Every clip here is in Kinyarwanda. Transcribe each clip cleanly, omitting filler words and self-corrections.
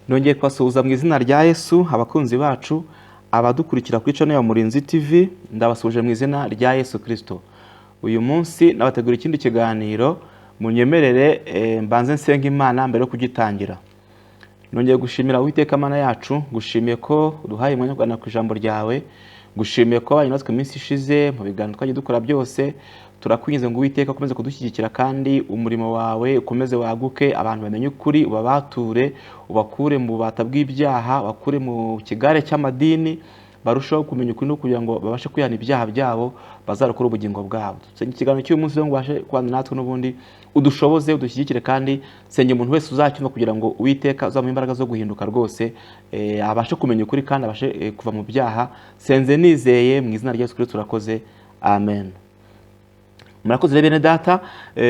Nongeye kubasuhuza mu izina rya Yesu, abakunzi bacu, abadukurikira kuri channel ya Murinzi TV, ndabasuje mu izina rya Yesu Kristo. Uyu munsi nabategura ikindi kiganiro, munyemerere mbanze nsenga Imana mbere yo kugitangira. Nongeye gushimira Uwiteka Mana yacu, gushimiye ko uduhaye umwanya wo kuganira ku ijambo ryawe, gushimiye ko abanye natwe iminsi ishize mu biganiro twagiye dukora byose. Turakwinginze ngo Uwiteka ukomeze kudushyigikira kandi umurimo wawe ukomeze waguke, abantu bamenye ukuri, ubabature, ubakure mu bubata bw'ibyaha, bakure mu kigare cy'amadini, barushaho kumenya ukuri no kugira ngo babashe kwihana ibyaha byabo, bazarokora ubugingo bwabo. Senga ikiganiro cy'uyu munsi ngo ubashe kubana natwe n'ubundi, udushoboze, udushyigikire kandi senge umuntu wese uzacyumva kugira ngo Uwiteka uzamuhe imbaraga zo guhinduka rwose, abashe kumenya ukuri kandi abashe kuva mu byaha. Senze nizeye mu izina rya Yesu Kristo turakoze. Amen. Murakoze bene data,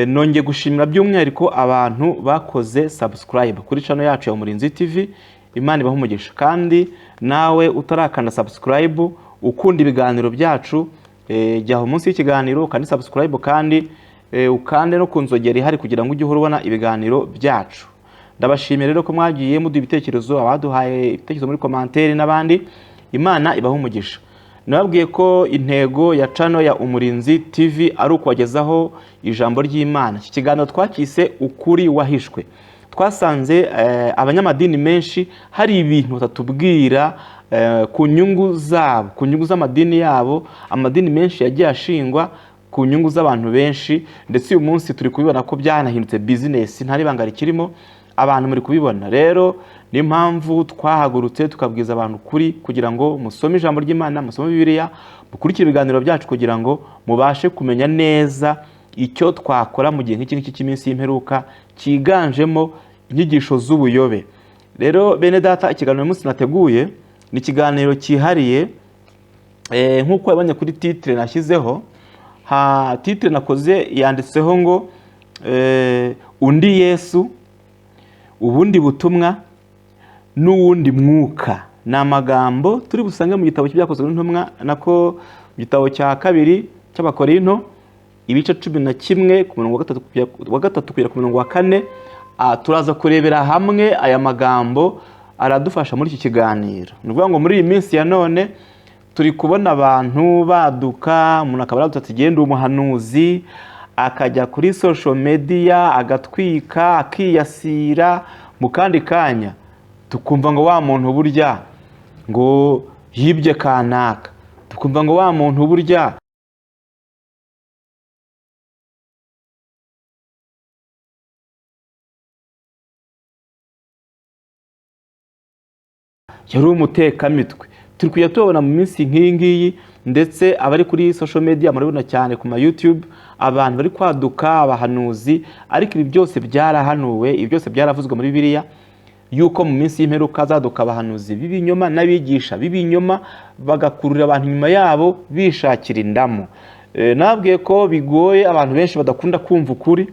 nongeye gushimira by'umwihariko abantu bakoze subscribe kuri channel yacu ya Murinzi TV. Imana ibahe umugisha, kandi nawe utarakanda subscribe ukunda ibiganiro byacu, jyaho munsi y'ikiganiro kandi subscribe, kandi ukande no kunzogera ihari kugira ngo ujye ubona ibiganiro byacu. Ndabashimira rero ko mwagiye muduha ibitekerezo, abaduhaye ibitekerezo muri commentaire n'abandi. Imana ibahe umugisha. Nababwiye ko intego ya channel ya Umurinzi TV ari ukubagezaho ijambo ry'Imana. Iki kiganiro twakise ukuri wahishwe. Twasanze abanyamadini menshi hari ibintu batatubwira ku nyungu zabo, ku nyungu z'amadini yabo. Amadini menshi yagiye ashingwa ku nyungu z'abantu benshi, ndetse uyu munsi turi kubibona ko byanahindutse business, ntari banga rikirimo, abantu muri kubibona. Rero ni impamvu twahagurutse tukabwiza abantu kuri, kugira ngo musome ijambo ry'Imana, musome Bibiliya, mukurikire ibiganiro byacu kugira ngo mubashe kumenya neza icyo twakora mu gihe nk'iki cy'iminsi y'imperuka cyiganjemo inyigisho z'ubuyobe. Rero bene data, ikiganiro umunsi nateguye ni ikiganiro cyihariye, nk'uko yabonye kuri titre nashyizeho. Titre nakoze yanditseho ngo undi Yesu, ubundi butumwa n'uwundi mwuka. Ni amagambo turi busange mu gitabo cy'ibyakozwe n'intumwa, nako mu gitabo cya kabiri cy'Abakorinto, ibice 11 ku murongo wa gatatu kugera ku murongo wa 4. Turaza kurebera hamwe aya magambo, aradufasha muri iki kiganiro. Ni ukuvuga ngo muri iyi minsi ya none turi kubona abantu baduka, umuntu akaba yaduta ati genda umuhanuzi, akajya kuri social media agatwika, akiyasira, mu kandi kanya tukumva ngo wa muntu burya ngo yibye kanaka, tukumva ngo wa muntu burya yari umutekamitwe. Turi kujya tubona mu minsi nk'iyi ngiyi, ndetse abari kuri social media murabona cyane ku ma YouTube, abantu bari kwaduka abahanuzi. Ariko ibi byose byarahanuwe, ibi byose byaravuzwe muri Bibiliya, yuko mu minsi y'imperuka zaduka abahanuzi b'ibinyoma n'abigisha b'ibinyoma, bagakurura abantu nyuma yabo bishakira indamo. Nabwiye ko bigoye, abantu benshi badakunda kumva ukuri.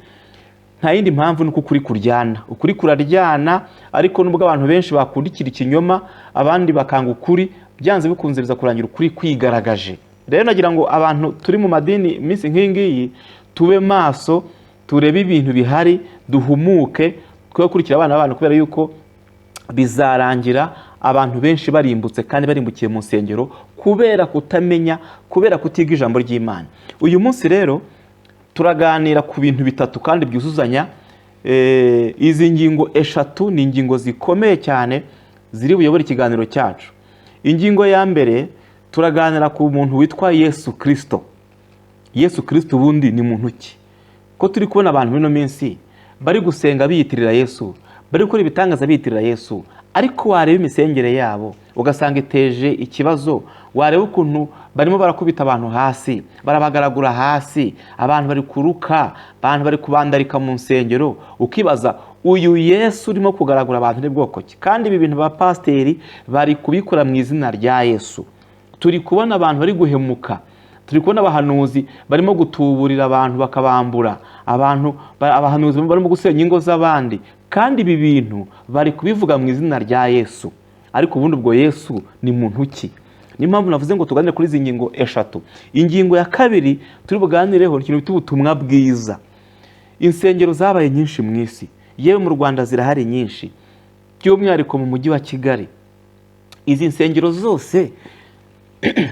Nta yindi mpamvu nuko ukuri kuryana, ukuri kuraryana. Ariko nubwo abantu benshi bakundikira ikinyoma, abandi bakanga ukuri, byanze bikunze biza kurangira ukuri kwigaragaje. Rero nagira ngo abantu turi mu madini iminsi nk'iyi ngiyi tube maso, turebe ibintu bihari, duhumuke, twe gukurikira abana b'abantu, kubera yuko bizarangira abantu benshi barimbutse kandi barimbukiye mu nsengero kubera kutamenya, kubera kutiga ijambo ry'Imana. Uyu munsi rero turaganira ku bintu bitatu kandi byuzuzanya. Izi ngingo eshatu ni ingingo zikomeye cyane ziri buyobora ikiganiro cyacu. Ingingo ya mbere, turaganira ku muntu witwa Yesu Kristo. Yesu Kristo ubundi ni muntu ki? Ko turi kubona abantu bino minsi bari gusenga biyitirira Yesu, bari gukora ibitangaza biyitirira Yesu, ariko wareba imisengere yabo ugasanga iteje ikibazo. Wareba ukuntu barimo barakubita abantu hasi, barabagaragura hasi, abantu bari kuruka, abantu bari kubandarika mu nsengero, ukibaza uyu Yesu urimo kugaragura abantu ni bwoko ki? Kandi ibi bintu ba pasteri bari kubikora mu izina rya Yesu. Turi kubona abantu bari guhemuka, turi kubona abahanuzi barimo gutuburira abantu bakabambura, abahanuzi barimo gusenya ingo z'abandi, kandi ibi bintu bari kubivuga mu izina rya Yesu. Ariko ubundi ubwo Yesu ni muntu ki? Ni mpamvu navuze ngo tuganire kuri izi ngingo eshatu. Ingingo ya kabiri turi buganireho ikintu bita ubutumwa bwiza. Insengero zabaye nyinshi mu isi, yewe mu Rwanda zirahari nyinshi. by'umwihariko mu mujyi wa Kigali. Izi nsengero zose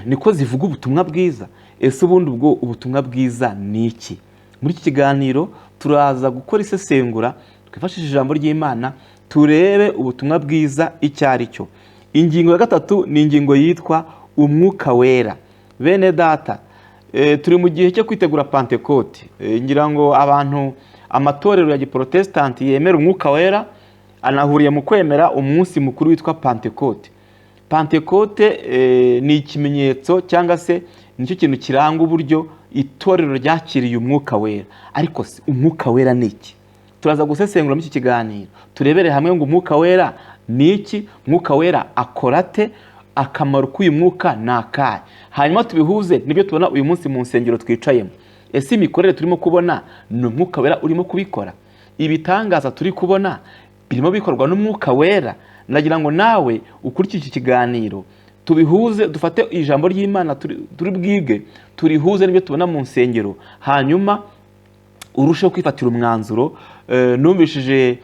niko zivuga ubutumwa bwiza. Ese ubundi ubwo ubutumwa bwiza ni iki? Muri iki kiganiro turaza gukora isesengura twifashishije ijambo ry'Imana, turebe ubutumwa bwiza icyo ari cyo. Ingingo ya gatatu ni ingingo yitwa umwuka wera. Bene data, turi mu gihe cyo kwitegura Pentekote. Ngira ngo amatorero ya Giprotestanti yemera umwuka wera anahuriye mu kwemera umunsi mukuru witwa Pentekote. Pentekote ni ikimenyetso cyangwa se nicyo kintu kiranga uburyo itorero ryakiriye umwuka wera. Ariko umwuka wera ni iki? Turaza gusesengura muri iki kiganiro, turebere hamwe ngo umwuka wera ni iki, umwuka wera akora ate, akamaro k'uyu mwuka ni akahe. Hanyuma tubihuze nibyo tubona uyu munsi mu nsengero twicayemo. Ese imikorere turimo kubona ni umwuka wera urimo kubikora? Ibitangaza turi kubona birimo bikorwa n'umwuka wera? Nagira ngo nawe ukurikije iki kiganiro tubihuze, dufate ijambo ry'Imana turi bwige, turihuze n'ibyo tubona mu nsengero, hanyuma urusheho kwifatira umwanzuro. Numvishije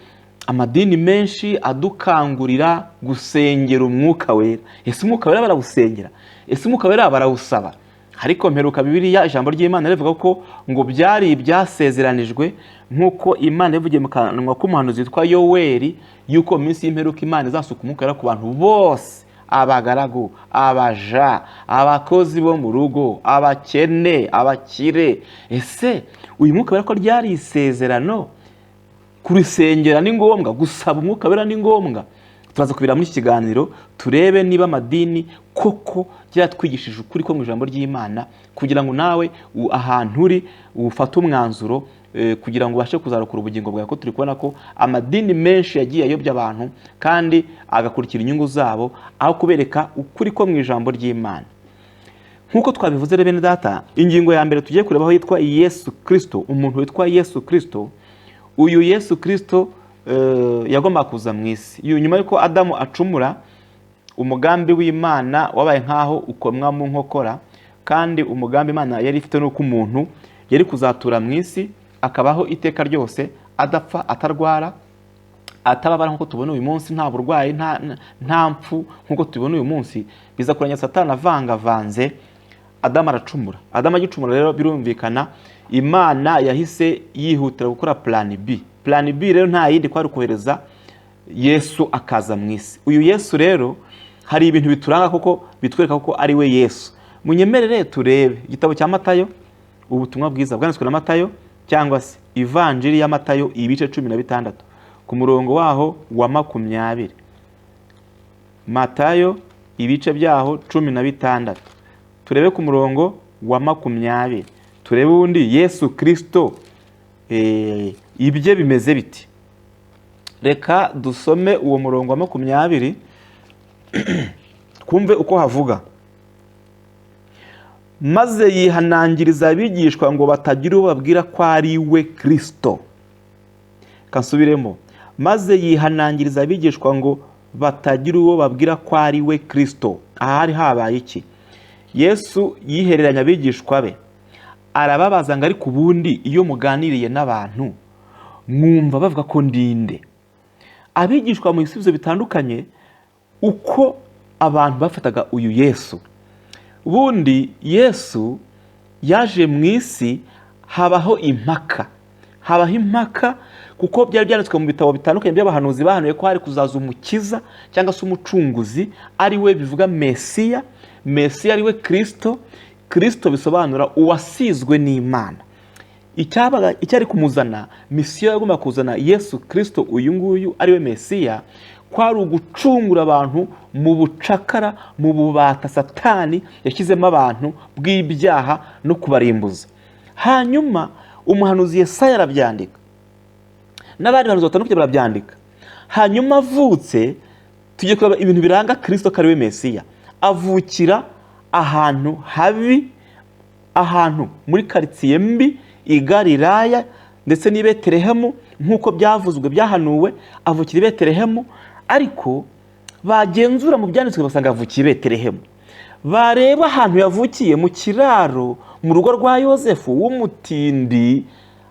amadini menshi adukangurira gusengera umwuka wera. Ese umwuka wera barawusengera? Ese umwuka wera barawusaba? Ariko mperuka Bibiliya, ijambo ry'Imana rivuga ko ngo byari ibyasezeranijwe, nk'uko Imana yavugiye mu kanwa k'umuhanuzi witwa Yoweri, yuko mu minsi y'imperuka Imana izasuka umwuka wera ku bantu bose, abagaragu, abaja, abakozi bo mu rugo, abakene, abakire. Ese uyu mwuka wera ko ryari isezerano, kurusengera ni ngombwa, gusaba umwuka wera ni ngombwa? Turaza kubira muri iki kiganiro turebe niba amadini koko yaratwigishije ukuri ko mu ijambo ry'Imana, kugira ngo nawe ahantu uri ufate umwanzuro, kugira ngo ubashe kuzarokora ubugingo bwawe. Ko turi kubona ko amadini menshi yagiye ayobya abantu kandi agakurikira inyungu zabo aho kubereka ukuri ko mu ijambo ry'Imana. Nk'uko twabivuze bene data, ingingo ya mbere tugiye kurebaho yitwa Yesu Kristo. Umuntu witwa Yesu Kristo, uyu Yesu Kristo yagomba kuza mu isi. Nyuma yuko Adamu acumura, umugambi w'Imana wabaye nkaho ukomwa mu nkokora, kandi umugambi Imana yari ifite nuko umuntu yari kuzatura mu isi akabaho iteka ryose, adapfa, atarwara, atababara nk'uko tubona uyu munsi, nta burwayi, nta mpfu nk'uko tubona uyu munsi. Biza kuranya Satani avangavanze, Adamu aracumura. Adamu agicumura rero birumvikana Imana yahise yihutira gukora plan B. Plan B rero nta yindi kwari kohereza Yesu akaza mu isi. Uyu Yesu rero hari ibintu bituranga koko bitwereka ko ari we Yesu. Munyemerere turebe igitabo cya Matayo, ubutumwa bwiza bwanditswe na Matayo, cyangwa se Ivanjiri ya Matayo, ibice 16 ku murongo waho wa 20. Matayo ibice byaho 16, turebe ku murongo wa 20. Turebe undi Yesu Kristo ibye bimeze biti. Reka dusome uwo murongo wa 20 twumve uko havuga. Maze yihanangiriza abigishwa ngo batagira uwo babwira ko ari we Kristo. Kansubiremo. Maze yihanangiriza abigishwa ngo batagira uwo babwira ko ari we Kristo. Ahari habaye iki? Yesu yihereranya abigishwa be, arababaza ngo ariko ubundi iyo muganiriye n'abantu mwumva bavuga ko ndinde? Abigishwa mu bisubizo bitandukanye uko abantu bafataga uyu Yesu. Ubundi Yesu yaje mu isi habaho impaka. Kuko byari byanditswe mu bitabo bitandukanye by'abahanuzi bahanuye ko hari kuzaza umukiza cyangwa se umucunguzi, ari we bivuga Mesiya. Mesiya ari we Kristo. Kristo bisobanura uwasizwe n'Imana. Icyari kumuzana, misiyo yagomba kuzana Yesu Kristo uyu nguyu ari we Mesiya, kwari ugucungura abantu mu bucakara, mu bubata Satani yashyizemo abantu bw'ibyaha no kubarimbuza. Hanyuma umuhanuzi Yesaya arabyandika, n'abandi bahanuzi batandukanye barabyandika. Hanyuma avutse, tugiye kureba ibintu biranga Kristo ko ari we Mesiya. Avukira ahantu habi, ahantu muri karitsiye mbi, i Galilaya ndetse n'i Betelehemu, nk'uko byavuzwe byahanuwe. Avukira i Betelehemu, ariko bagenzura mu byanditswe basanga avukiye i Betelehemu. Bareba ahantu yavukiye mu kiraro, mu rugo rwa Yosefu w'umutindi,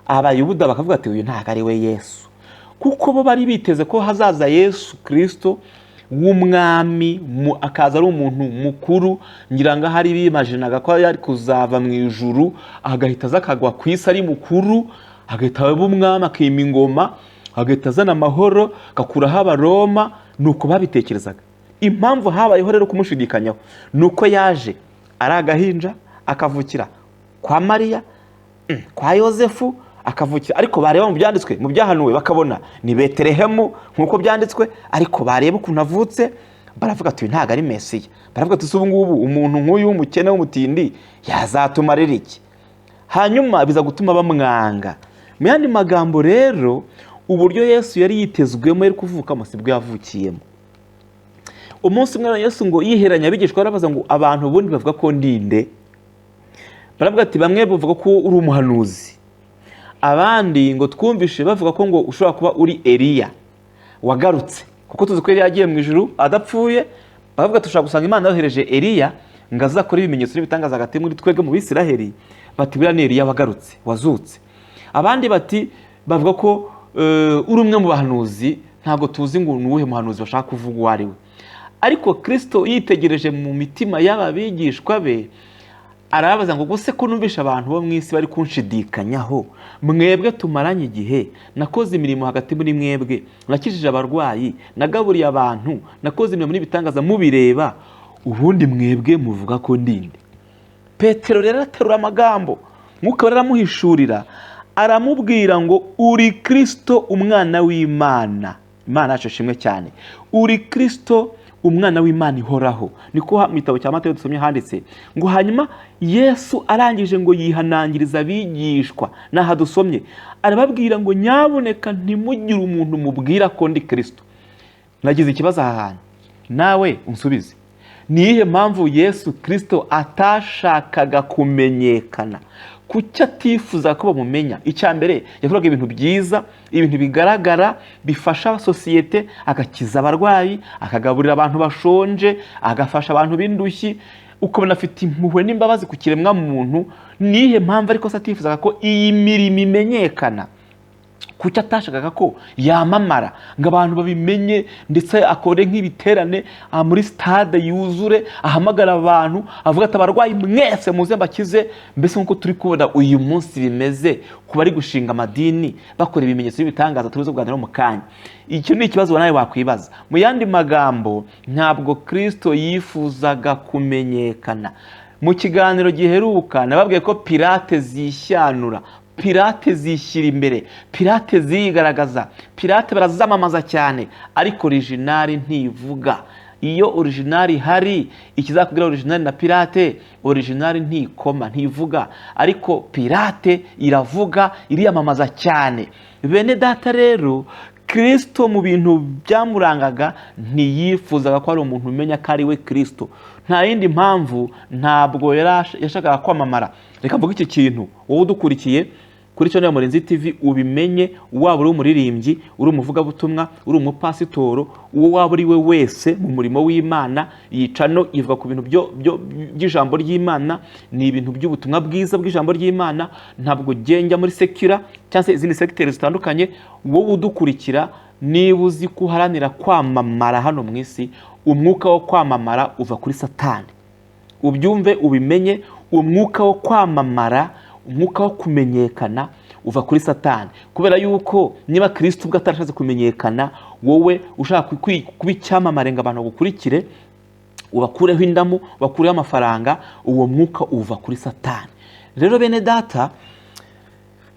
Abayuda bakavuga ati uyu ntabwo ari we Yesu, kuko bo bari biteze ko hazaza Yesu Kristo w'umwami, akaza ari umuntu mukuru, ngira ngo hari bimaginaga ko yari kuzava mu ijuru agahita aza akagwa ku isi ari mukuru, agahita aba umwami, akima ingoma, agahita azana amahoro, agakuraho abaroma. Nuko babitekerezaga. Impamvu habayeho rero kumushidikanyaho nuko yaje ari agahinja, akavukira kwa Mariya, kwa Yosefu, akavukira, ariko bareba mu byanditswe, mu byahanuwe, bakabona ni Betelehemu nkuko byanditswe, ariko bareba ukuntu avutse baravuga ati ntago ari Mesiya. Baravuga ati ubu ngubu umuntu nk'uyu w'umukene w'umutindi yazatumarira iki? Hanyuma biza gutuma bamwanga. Mu yandi magambo rero, uburyo Yesu yari yitezwemo yari kuvukamo sibwo yavukiyemo. Umunsi umwe Yesu ngo yiheranya abigishwa, barabaza ngo abantu ubundi bavuga ko ndinde? Baravuga ati bamwe bavuga ko uri umuhanuzi, abandi ngo twumvishe bavuga ko ngo ushobora kuba uri Eliya wagarutse, kuko tuzi ko Eliya yagiye mu ijuru adapfuye. Baravuga ati ushobora gusanga Imana yohereje Eliya ngo azakora ibimenyetso n'ibitangaza hagati muri twebwe mu Bisiraheli. Bati buriya ni Eliya wagarutse, wazutse. Abandi bati bavuga ko uri umwe mu bahanuzi, ntabwo tuzi ngo ni uwuhe muhanuzi bashaka kuvuga uwo ari we. Ariko Kristo yitegereje mu mitima y'aba bigishwa be, arababaza ngo guse ko numvisha abantu bo mu isi bari kunshidikanyaho, mwebwe tumaranye igihe, nakoze imirimo hagati muri mwebwe, nakijije abarwayi, nagaburiye abantu, nakoze imirimo n'ibitangaza mubireba, ubundi mwebwe muvuga ko ndinde? Petero rero aterura amagambo, Mwuka Wera aramuhishurira, aramubwira ngo uri Kristo umwana w'Imana. Imana yacu ishimwe cyane. Uri Kristo umwana w'Imana ihoraho. Niko mu gitabo cya Mateyo dusomye handitse ngo hanyuma Yesu arangije ngo yihanangiriza abigishwa, naha dusomye arababwira ngo nyaboneka ntimugire umuntu mubwira ko ndi Kristo. Nagize ikibazo aha hantu, nawe unsubize. Niyihe mpamvu Yesu Kristo atashakaga kumenyekana? Kuki atifuza ko bamumenya? Icya mbere yavugaga ibintu byiza, ibintu bigaragara bifasha sosiyete, agakiza abarwayi, akagaburira abantu bashonje, agafasha abantu b'indushyi, ukabona afite impuhwe n'imbabazi ku kiremwa muntu. Niyihe mpamvu ariko se atifuzaga ko iyi mirimo imenyekana? Kuki atashakaga ko yamamara ngo abantu babimenye, ndetse akore nk'ibiterane muri stade yuzure, ahamagara abantu avuga ati abarwayi mwese muze mbakize? Mbese nkuko turi kubona uyu munsi bimeze ku bari gushinga amadini bakora ibimenyetso n'ibitangaza tubizo kuganira mu kanya. Icyo ni ikibazo nawe wakwibaza. Mu yandi magambo, ntabwo Kristo yifuzaga kumenyekana. Mu kiganiro giheruka nababwiye ko Pilate zishyanura, Pilate zishyira imbere, Pilate zigaragaza, Pilate barazamamaza cyane, ariko originali ntivuga. Iyo originali hari, ikizakubwira originali na Pilate, originali ntikoma, ntivuga, ariko Pilate iravuga, iriyamamaza cyane. Bene data rero, Kristo mu bintu byamurangaga ntiyifuzaga ko ari umuntu umenya ko ari we Kristo. Nta yindi mpamvu, ntabwo yashakaga kwamamara. Reka mvuga iki kintu, wowe udukurikiye kuri Channel Murinzi TV ubimenye, waba uri umuririmbyi, uri umuvugabutumwa, uri umupasitoro, uwo waba uri we wese mu murimo w'Imana, iyi channel ivuga ku bintu by'ijambo ry'Imana, ni ibintu by'ubutumwa bwiza bw'ijambo ry'Imana. Ntabwo genjya muri secular cyangwa se izindi secteurs zitandukanye. Wowe udukurikira, niba uzi kuharanira kwamamara hano mu isi, umwuka wo kwamamara uva kuri Satani. Ubyumve ubimenye, umwuka wo kwamamara, umwuka wo kumenyekana uva kuri Satani. Kubera yuko niba Kristo ubwo atarashatse kumenyekana, wowe ushaka kuba icyamamare ngo abantu bagukurikire, ubakureho indamu, ubakureho amafaranga, uwo mwuka uva kuri Satani. Rero bene data,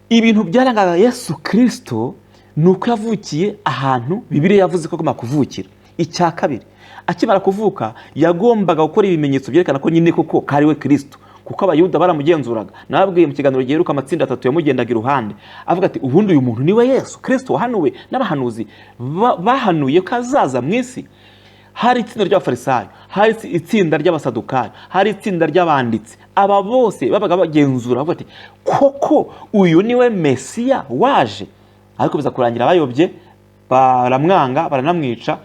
ibintu byarangaga Yesu Kristo nuko yavukiye ahantu Bibiliya yavuze ko agomba kuvukira. Icya kabiri, akimara kuvuka yagombaga gukora ibimenyetso byerekana ko nyine koko kari we Kristo, kuko abayuda baramugenzuraga. Nababwiye mu kiganiro giheruka amatsinda 3 yamugendaga iruhande, avuga ati ubundi uyu muntu niwe Yesu Kristo wahanuwe n'abahanuzi bahanuye ko azaza mu isi. Hari itsinda ry'abafarisayo, hari itsinda ry'abasadukayo, hari itsinda ry'abanditsi. Aba bose babaga bagenzura, bavuga ati koko uyu niwe Mesiya waje. Ariko biza kurangira bayobye, baramwanga, baranamwica.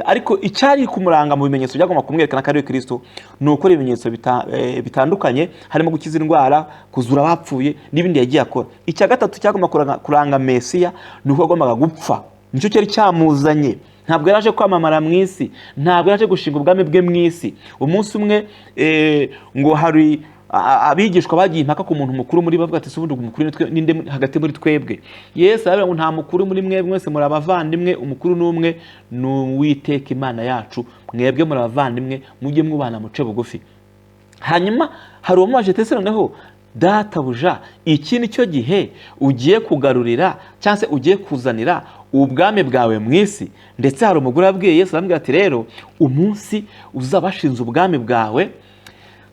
ariko icyari kumuranga mu bimenyetso byagomba kumwerekana ko ari Kristo ni ukora ibimenyetso bitandukanye, harimo gukiza indwara, kuzura abapfuye n'ibindi yagiye akora. Icya gatatu cyagomba kuranga Mesiya ni uko agombaga gupfa. Nicyo cyari cyamuzanye. Ntabwo yaraje kwamamara mu isi, ntabwo yaraje gushinga ubwami bwe mu isi. Umunsi umwe ngo hari abigishwa bagiye impaka ku muntu mukuru muri bavuga ati subundi umukuru ninde hagati muri twebwe. Yesu aravuga ngo nta mukuru muri mwebwe, mwese muri abavandimwe, umukuru n'umwe ni Uwiteka Imana yacu, mwebwe muri abavandimwe, mujye mwubana muce bugufi. Hanyuma hari uwamubaje ati noneho databuja, iki ni cyo gihe ugiye kugarurira cyangwa se ugiye kuzanira ubwami bwawe mu isi? Ndetse hari umugore wabwiye Yesu aramubwira ati rero umunsi uzabashinze ubwami bwawe,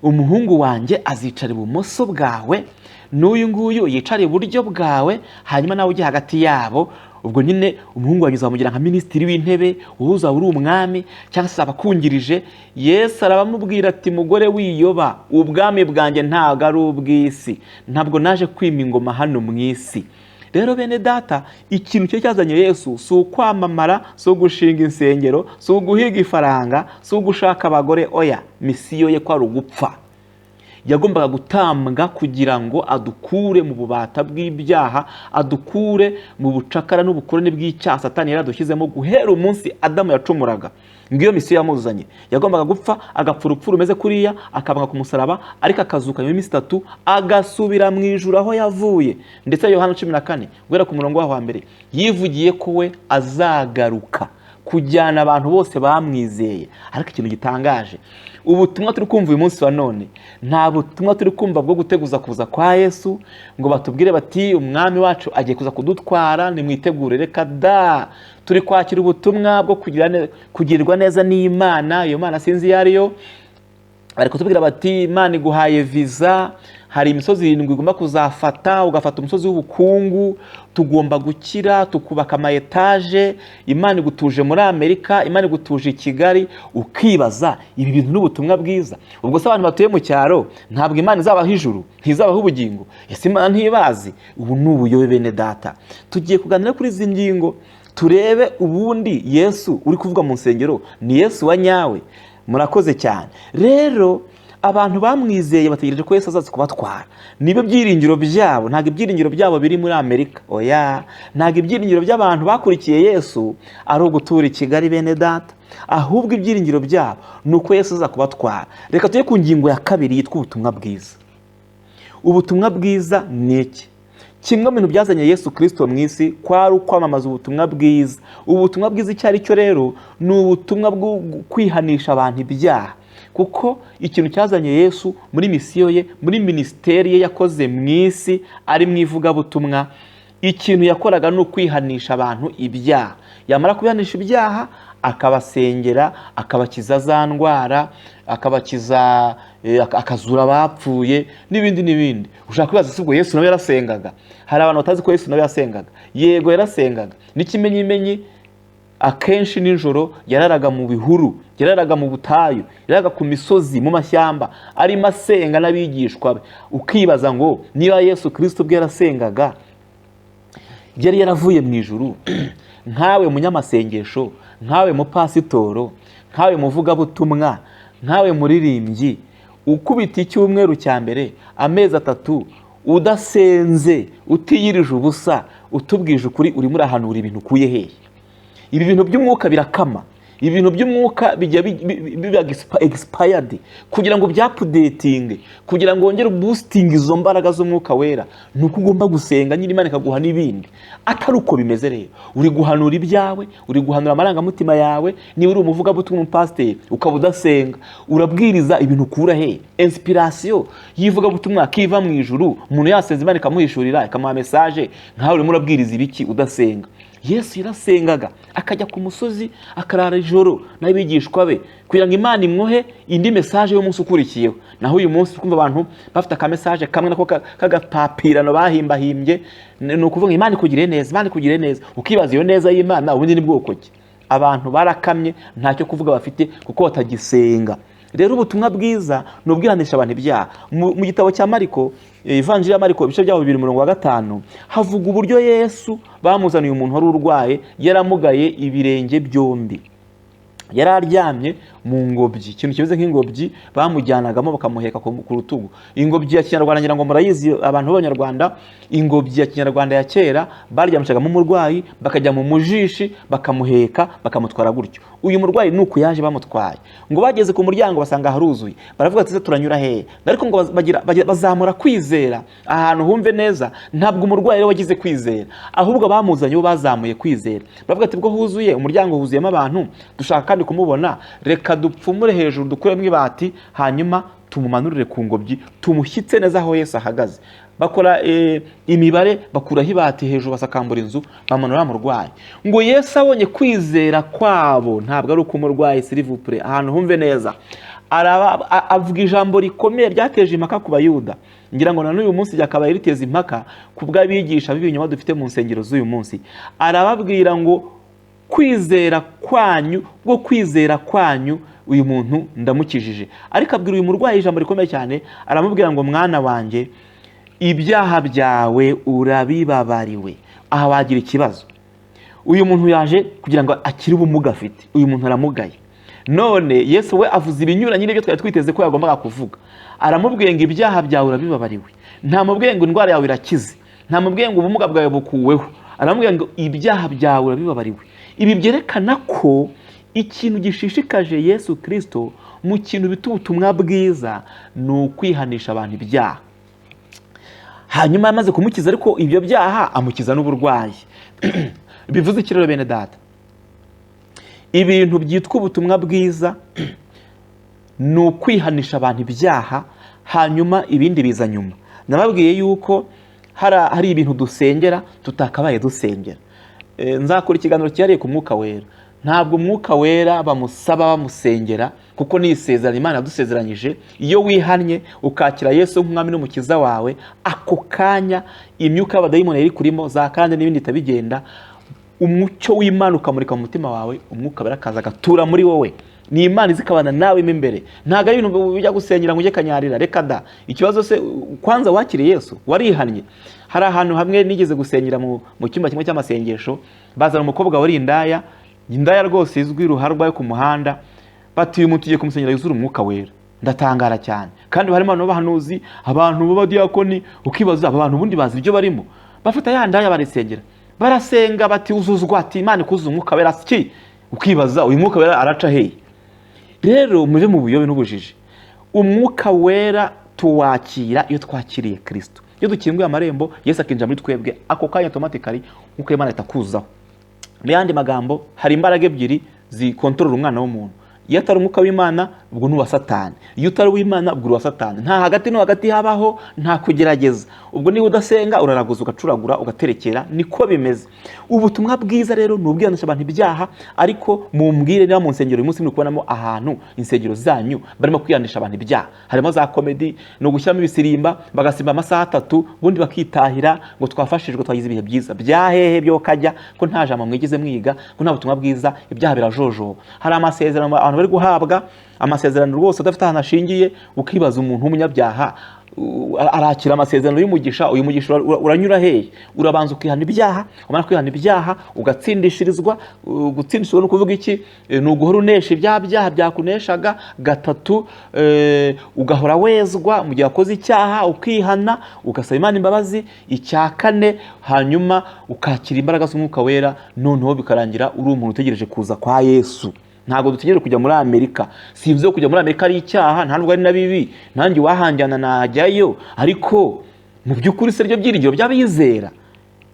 umuhungu wanjye azicara ibumoso bwawe, n'uyu nguyu yicara iburyo bwawe, hanyuma nawe ujye hagati yabo. Ubwo nyine umuhungu wanjye uzamugira nka minisitiri w'intebe, wowe uzaba uri umwami cyangwa se abakungirije. Yesu arabamubwira ati mugore wiyoba, ubwami bwanjye ntabwo ari ubw'isi, ntabwo naje kwima ingoma hano mu isi. Rero bene data, ikintu cyo cyazanye Yesu si ukwamamara, si ugushinga insengero, si uguhiga ifaranga, si ugushaka abagore. Oya, misiyo ye kwari ugupfa. Yagombaga gutambwa kugira ngo adukure mu bubata bw'ibyaha, adukure mu bucakara n'ubukoroni bw'icyaha Satani yaradushyizemo guhera umunsi Adamu yacumuraga. Ngiyo misiyo yamuzanye. Yagombaga gupfa, agapfa urupfu rumeze kuriya, akabanga ku musaraba, ariko akazuka nyuma y'iminsi 3 agasubira mu ijuru aho yavuye. Ndetse Yohana 14 guhera ku murongo wa mbere yivugiye ko we azagaruka kujyana abantu bose bamwizeye. Ariko ikintu gitangaje, ubutumwa turi kumva uyu munsi wa none nta butumwa turi kumva bwo guteguza kuza kwa Yesu ngo batubwire bati umwami wacu agiye kuza kudutwara nimwitegure. Reka da, turi kwakira ubutumwa bwo kugirirwa neza n'Imana. Iyo Mana sinzi iyo ariyo, bari kutubwira bati Imana iguhaye visa, hari imisozi 7 igomba kuzafata, ugafata umusozi w'ubukungu, tugomba gukira, tukubaka ama etage, Imana igutuje muri Amerika, Imana igutuje i Kigali. Ukibaza ibi bintu n'ubutumwa bwiza? Ubwo se abantu batuye mu cyaro ntabwo Imana izabaho ijuru, ntizabaho ubugingo? Ese Imana ntibazi? Ubu ni ubuyobe bene data. Tugiye kuganira kuri izi ngingo, turebe ubundi Yesu uri kuvuga mu nsengero ni Yesu wa nyawe. Murakoze cyane. Rero abantu bamwizeye bategereje ko Yesu azaza kubatwara. Nibe byiringiro byabo, ntabwo ibyiringiro byabo biri muri Amerika. Oya, ntabwo ibyiringiro by'abantu bakurikiye Yesu ari ugutura i Kigali bene data, ahubwo ibyiringiro byabo ni uko Yesu aza kubatwara. Reka tujye ku ngingo ya kabiri yitwa ubutumwa bwiza. Ubutumwa bwiza ni iki? Kimwe mu bintu byazanye Yesu Kristo mu isi kwari ukwamamaza ubutumwa bwiza. Ubutumwa bwiza icyo ari cyo rero ni ubutumwa bwo kwihanisha abantu ibyaha. Kuko ikintu cyazanye Yesu muri misiyo ye, muri ministeri ye yakoze mu isi ari mu ivugabutumwa, ikintu yakoraga ni ukwihanisha abantu ibyaha. Yamara kubihanisha ibyaha akabasengera, akabakiza za ndwara, akabakiza, akazura abapfuye n'ibindi n'ibindi. Ushaka kwibaza se ubwo Yesu nawe yarasengaga? Hari abantu batazi ko Yesu nawe yasengaga. Yego yarasengaga. N'ikimenyimenyi akenshi nijoro yararaga mu bihuru, yararaga mu butayu, yararaga ku misozi, mu mashyamba, arimo asenga n'abigishwa be. Ukibaza ngo niba Yesu Kristo bwe yarasengaga, yari yaravuye mu ijuru, nkawe munyamasengesho, nkawe mupasitoro, nkawe muvugabutumwa, nkawe muririmbyi, ukubita icyumweru cya mbere amezi 3 udasenze, utiyirije ubusa, utubwije ukuri, urimo urahanura ibintu ukuye hehe? Ibi bintu by'umwuka birakama. Ibintu by'umwuka bijya biba expired, kugira ngo byapdating, kugira ngo wongere boosting izo mbaraga z'umwuka wera, nuko ugomba gusenga nyine Imana ikaguha n'ibindi. Atari uko bimeze rero, uri guhanura ibyawe, uri guhanura amarangamutima yawe. Niba uri umuvuga butumwa umupasiteri ukaba udasenga, urabwiriza ibintu ukura he? Inspiration yivuga butumwa kiva mu ijuru, umuntu yasenze Imana ikamuhishurira, ikamuha message, nkawe urimo urabwiriza ibiki udasenga? Yesu yarasengaga, akajya ku musozi, akarara ijoro n'abigishwa be kugira ngo Imana imwohe indi message y'umunsi ukurikiyeho. Naho uyu munsi twumva abantu bafite aka message kamwe nako kagapapirano bahimbahimbye, ni ukuvuga Imana ikugire neza, Imana ikugire neza. Ukibaza iyo neza y'Imana ubundi ni bwoko ki? Abantu barakamye, ntacyo kuvuga bafite kuko batagisenga. Rero ubutumwa bwiza ni ubwihanisha abantu ibyaha. Mu gitabo cya Mariko, Evangelii ya Mariko ibice byaho 2:5 havuga uburyo Yesu bamuzaniye umuntu wari urwaye, yaramugaye ibirenge byombi. yari aryamye mu ngobyi, ikintu kimeze nk'ingobyi bamujyanagamo bakamuheka ku rutugu. Ingobyi ya kinyarwanda ngira ngo murayizi abantu b'abanyarwanda, ingobyi ya kinyarwanda ya kera baryamishagamo umurwayi bakajya mu mujishi bakamuheka bakamutwara gutyo. Uyu murwayi nuko yaje bamutwaye, ngo bageze ku muryango basanga haruzuye, baravuga ati turanyura hehe, ariko ngo bazamura kwizera ahantu humve neza. Ntabwo umurwayi rero wagize kwizera, ahubwo bamuzanye bo bazamuye kwizera. Baravuga ati bwo huzuye umuryango huzuyemo abantu, dushaka kandi kumubona, reka dupfumure hejuru dukuremo ibati, hanyuma tumumanurire ku ngobyi, tumushyitse neza aho Yesu ahagaze. Bakora imibare, bakuraho ibati hejuru, basakambura inzu, bamanura murwayi. Ngo Yesu abonye kwizera kwabo, ntabwo ari uko umurwayi s'il-vous-plaît, ahantu humve neza, avuga ijambo rikomeye ryateje impaka ku Bayuda. Ngira ngo na n'uyu munsi ryakabaye riteza impaka ku bw'abigisha b'ibinyoma dufite mu nsengero z'uyu munsi. Arababwira ngo kwizera kwanyu uyu muntu ndamukijije. Ariko abwira uyu murwayi ijambo rikomeye cyane, aramubwira ngo mwana wanjye, ibyaha byawe urabibabariwe. Aha wagira ikibazo, uyu muntu yaje kugira ngo akire ubumuga afite, uyu muntu aramugaye. None Yesu we avuze ibinyuranye n'ibyo twari twiteze ko yagombaga kuvuga. Aramubwiye ngo ibyaha byawe urabibabariwe, ntamubwiye ngo indwara yawe irakize, ntamubwiye ngo ubumuga bwawe bukuweho, aramubwiye ngo ibyaha byawe urabibabariwe. Ibi byerekana ko ikintu gishishikaje Yesu Kristo mu kintu bita ubutumwa bwiza ni ukwihanisha abantu ibyaha. Hanyuma yamaze kumukiza, ariko ibyo byaha amukiza n'uburwayi. Bivuze iki rero bene data? Ibintu byitwa ubutumwa bwiza ni ukwihanisha abantu ibyaha, hanyuma ibindi biza nyuma. Nababwiye yuko hari ibintu dusengera tutakabaye dusengera. Nzakora ikiganiro cyariye ku mwuka wera. Ntabwo umwuka wera bamusaba bamusengera, kuko ni isezerano Imana yadusezeranyije. Iyo wihannye ukakira Yesu nk'umwami n'umukiza wawe, ako kanya imyuka y'abadayimoni iri kurimo za kandi n'ibindi itabigenda, umucyo w'Imana ukamurika mu mutima wawe, umwuka wera akaza agatura muri wowe. Ni Imana izikabana nawe imbere. Ntabwo ari ibintu bijya gusengera ngo ujye kanyarira, reka da. Ikibazo se kwanza wakiriye Yesu, warihannye. Hari ahantu hamwe nigeze gusengera mu cyumba kimwe cy'amasengesho, bazana umukobwa wari indaya rwose izwi ruharwa yo ku muhanda, bati uyu muntu tugiye kumusengera yuzura umwuka wera. Ndatangara cyane, kandi harimo abantu b'abahanuzi, abantu b'abadiyakoni, ukibaza aba bantu ubundi bazi ibyo barimo. Bafata ya ndaya barisengera, barasenga bati uzuzwa, ati Imana ikuzuza umwuka wera. Iki ukibaza uyu mwuka wera araca hehe? Rero muve mu buyobe n'ubujiji. Umwuka wera tuwakira iyo twakiriye Kristo. Iyo dukinguye amarembo, Yesu akinjira muri twebwe, ako kanya automatically nk'uko Imana itakuzaho. Mu yandi magambo, hari imbaraga ebyiri zikontorora umwana w'umuntu. Iyo atari umwuka w'Imana, ubwo ni uwa Satani. Iyo utari uw'Imana, ubwo uri uwa Satani. Nta hagati no hagati habaho, nta kugerageza. Ubwo niba udasenga uraraguza, ugacuragura, ugaterekera, niko bimeze. Ubutumwa bwiza rero ni ubwihanisha abantu ibyaha, ariko mumbwire niba mu nsengero uyu munsi muri kubonamo ahantu insengero zanyu barimo kwihanisha abantu ibyaha. Harimo za komedi, no gushyiramo ibisirimba, bagasimba amasaha 3, ubundi bakitahira ngo twafashijwe, twagize ibihe byiza. Byahehe byo kajya ko nta jambo mwigize mwiga, ko nta butumwa bwiza, ibyaha birajojo. Hari amasezerano abantu bari guhabwa, amasezerano rwose adafite ahantu ashingiye, ukibaza umuntu w'umunyabyaha arakira amasezerano y'umugisha, uyu mugisha uranyura hehe? Urabanza ukihana ibyaha, umara kwihana ibyaha ugatsindishirizwa. Gutsindishizwa no kuvuga iki? Ni uguhora unesha ibyaha byakuneshaga. 3, ugahora wezwa mu gihe wakoze icyaha, ukihana, ugasaba Imana imbabazi. 4, hanyuma ukakira imbaraga z'umwuka wera, noneho bikarangira uri umuntu utegereje kuza kwa Yesu. Ntabwo dutegereje kujya muri Amerika. Si ibyo kujya muri Amerika ari icyaha, nta nubwo ari na bibi, nanjye wahanjyana najyayo. Ariko mu by'ukuri se ryo byiringiro by'abizera,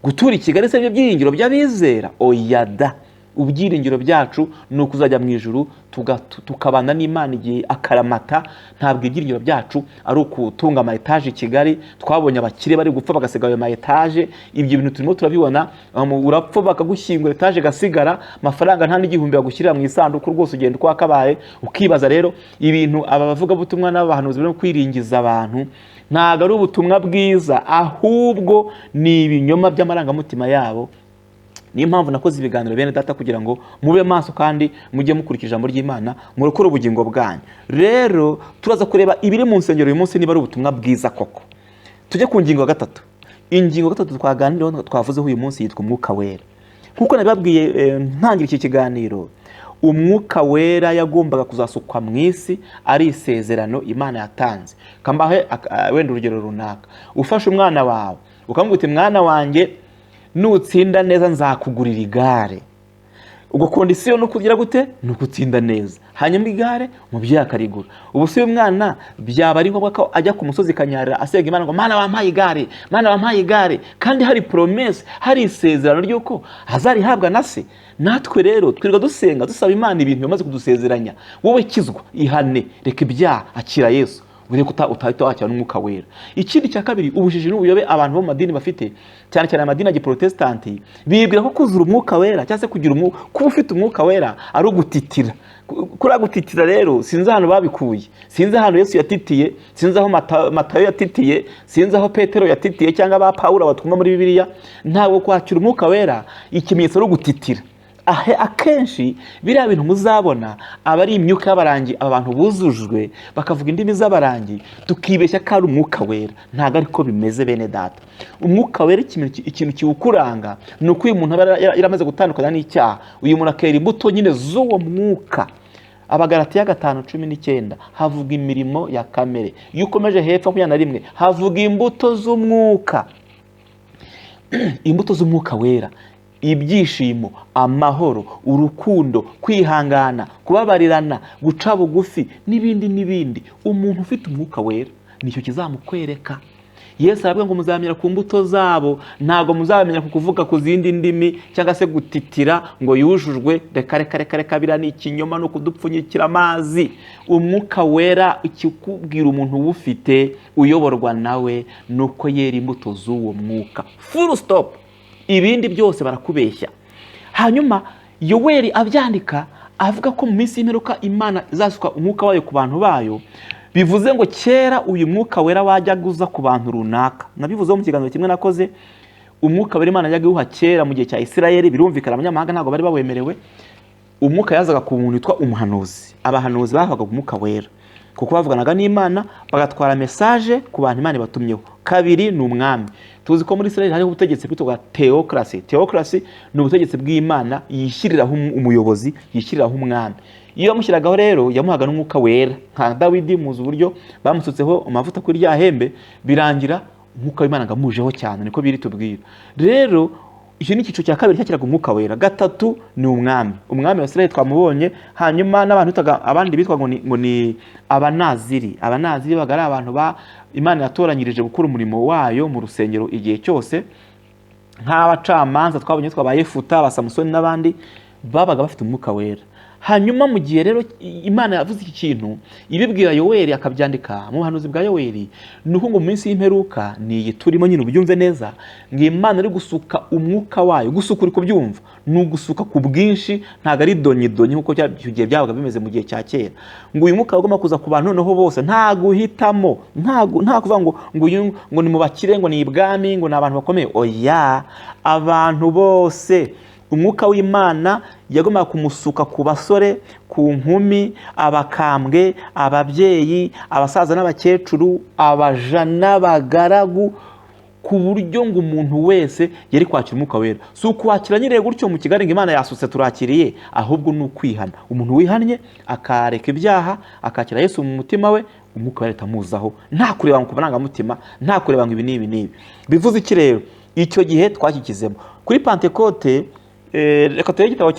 gutura i Kigali se ryo byiringiro by'abizera? Oya da. Ubyiringiro byacu ni ukuzajya mu ijuru tukabana n'Imana igihe akaramata. Ntabwo ibyiringiro byacu ari ukutunga ama etaje i Kigali. Twabonye abakire bari gupfa bagasiga ayo ma etaje. Ibyo bintu turimo turabibona. Urapfa bakagushyingura etaje gasigara, amafaranga nta n'igihumbi bagushyirira mu isanduku, rwose ugenda uko wakabaye. Ukibaza rero ibintu aba bavuga butumwa n'abahanuzi bari kwiringiza abantu, ntabwo ari ubutumwa bwiza, ahubwo ni ibinyoma by'amarangamutima yabo. Niyo mpamvu nakoze ibiganiro bene data kugira ngo mube maso kandi mujye mukurikira ijambo ry'Imana, murokore ubugingo bwanyu. Rero turaza kureba ibiri mu nsengero uyu munsi niba ari ubutumwa bwiza koko. Tujye ku ngingo ya 3. Ingingo ya 3 twaganiriyeho twavuzeho uyu munsi yitwa umwuka wera. Nkuko nabibabwiye ntangira iki kiganiro, umwuka wera yagombaga kuzasukwa mu isi ari isezerano Imana yatanze. Kambahe wenda urugero runaka, ufashe umwana wawe ukamubwira uti mwana wanjye nutsinda neza nzakugurira igare. Ubwo kondisiyo no kugira gute no gutsinda neza, hanyuma igare umubyeyi akarigura. Ubu si umwana byaba ari ngombwa ko ajya ku musozi kanyarira asenga Imana ngo Mana wampaye igare, Mana wampaye igare, kandi hari promesse, hari isezerano ry'uko azarihabwa na se. Natwe rero twirirwa dusenga dusaba Imana ibintu bimaze kudusezeranya. Wowe kizwa, ihane, reka ibyaha, akira Yesu, uri utahita wakira n'umwuka wera. Ikindi cya kabiri, ubujiji n'ubuyobe abantu bo mu madini bafite, cyane cyane amadini ya giprotestanti, bibwira ko kuzura umwuka wera cyangwa se kugira kuba ufite umwuka wera ari ugutitira. Kuri gutitira rero sinzi ahantu babikuye, sinzi ahantu Yesu yatitiye, sinzi aho Matayo yatitiye, sinzi aho Petero yatitiye cyangwa ba Pawulo batwumva muri Bibiliya. Ntabwo kwakira umwuka wera ikimenyetso ari ugutitira. Akenshi biriya bintu muzabona aba ari imyuka y'abarangi, abantu buzujwe bakavuga indimi z'abarangi, tukibeshya ko ari umwuka wera. Ntabwo ariko bimeze bene data. Umwuka wera ikintu kiwukuranga ni uko uyu muntu aba yaramaze gutandukana n'icyaha. Uyu muntu akera imbuto nyine z'uwo mwuka. Abagalatiya 5:19 havuga imirimo ya kamere. Iyo ukomeje hepfo 21 havuga imbuto z'umwuka. Imbuto z'umwuka wera: ibyishimo, amahoro, urukundo, kwihangana, kubabarirana, guca bugufi n'ibindi n'ibindi. Umuntu ufite umwuka wera nicyo kizamukwereka. Yesu aravuga ngo muzamenya ku mbuto zabo, ntago muzamenya ku kuvuga ku zindi ndimi cyangwa se gutitira ngo yujujwe. Reka bira ni ikinyoma no kudupfunyikira amazi. Umwuka wera ikikubwira umuntu ufite uyoborwa nawe nuko yera imbuto z'uwo mwuka, full stop. Ibindi byose barakubeshya. Hanyuma Yoweri abyandika avuga ko mu minsi y'imperuka Imana izasuka umwuka wayo ku bantu bayo. Bivuze ngo kera uyu mwuka wera wajyaga uza ku bantu runaka. Nabivuzeho mu kiganiro kimwe nakoze, umwuka wera Imana yajyaga iwuha kera mu gihe cya Isirayeli. Birumvikana abanyamahanga ntabwo bari bawemerewe. Umwuka yazaga ku muntu witwa umuhanuzi. Abahanuzi bahaga umwuka wera kuko bavuganaga n'Imana, bagatwara message ku bantu Imana batumyeho. Kabiri ni umwami. Tuzi ko muri Isirayeli hariho ubutegetsi bwitwa theocracy. Theocracy ni ubutegetsi bw'Imana yishyiriraho umuyobozi, yishyiriraho umwami. Iyo yamushyiragaho rero yamuhaga n'umwuka wera. Nka Dawidi muzi uburyo bamusutseho amavuta kuri rya hembe, birangira umwuka w'Imana ngamujeho cyane, niko biri tubwira. Rero iki ni icyiciro cya kabiri cyakiraga umwuka wera. Gatatu ni umwami. Umwami wa Isirayeli twamubonye. Hanyuma n'abantu abandi bitwa ngo ni abanaziri. Abanaziri bagara abantu Imana yatoranyirije gukora umurimo wayo mu rusengero igihe cyose, nk'abacamanza twabonye twabaye Yefuta, abasamusoni n'abandi, babaga bafite umwuka wera. Hanyuma mu gihe rero Imana yavuze iki kintu ibibwira Yoweri akabyandika mu buhanuzi bwa Yoweri, nuko ngo mu minsi y'imperuka ni turimo nyine ubyumve neza, ngo Imana ari gusuka umwuka wayo. Gusuka uri kubyumva, ni ugusuka ku bwinshi, ntago ari donyi nkuko gihe byabaga bimeze mu gihe cya kera. Ngo uyu mwuka ugomba kuza ku bantu noneho bose, nta guhitamo, nta kuvuga ngo ni mu bakire, ngo ni ibwami, ngo ni abantu bakomeye. Oya, abantu bose. Umwuka w'Imana yagombaga kumusuka ku basore, ku nkumi, abakambwe, ababyeyi, abasaza n'abakecuru, abaja n'abagaragu, ku buryo ngo umuntu wese yari kwakira umwuka wera. Si ukwakira nyine gutyo mu kigali ngo Imana yasutse turakiriye, ahubwo ni ukwihana. Umuntu wihannye akareka ibyaha, akakira Yesu mu mutima we, umwuka wera utamuzaho, nta kureba ku marangamutima, nta kureba ngo ibi n'ibi. Bivuze iki rero? Icyo gihe twakikizemo kuri Pentekote. Reka turebe igitabo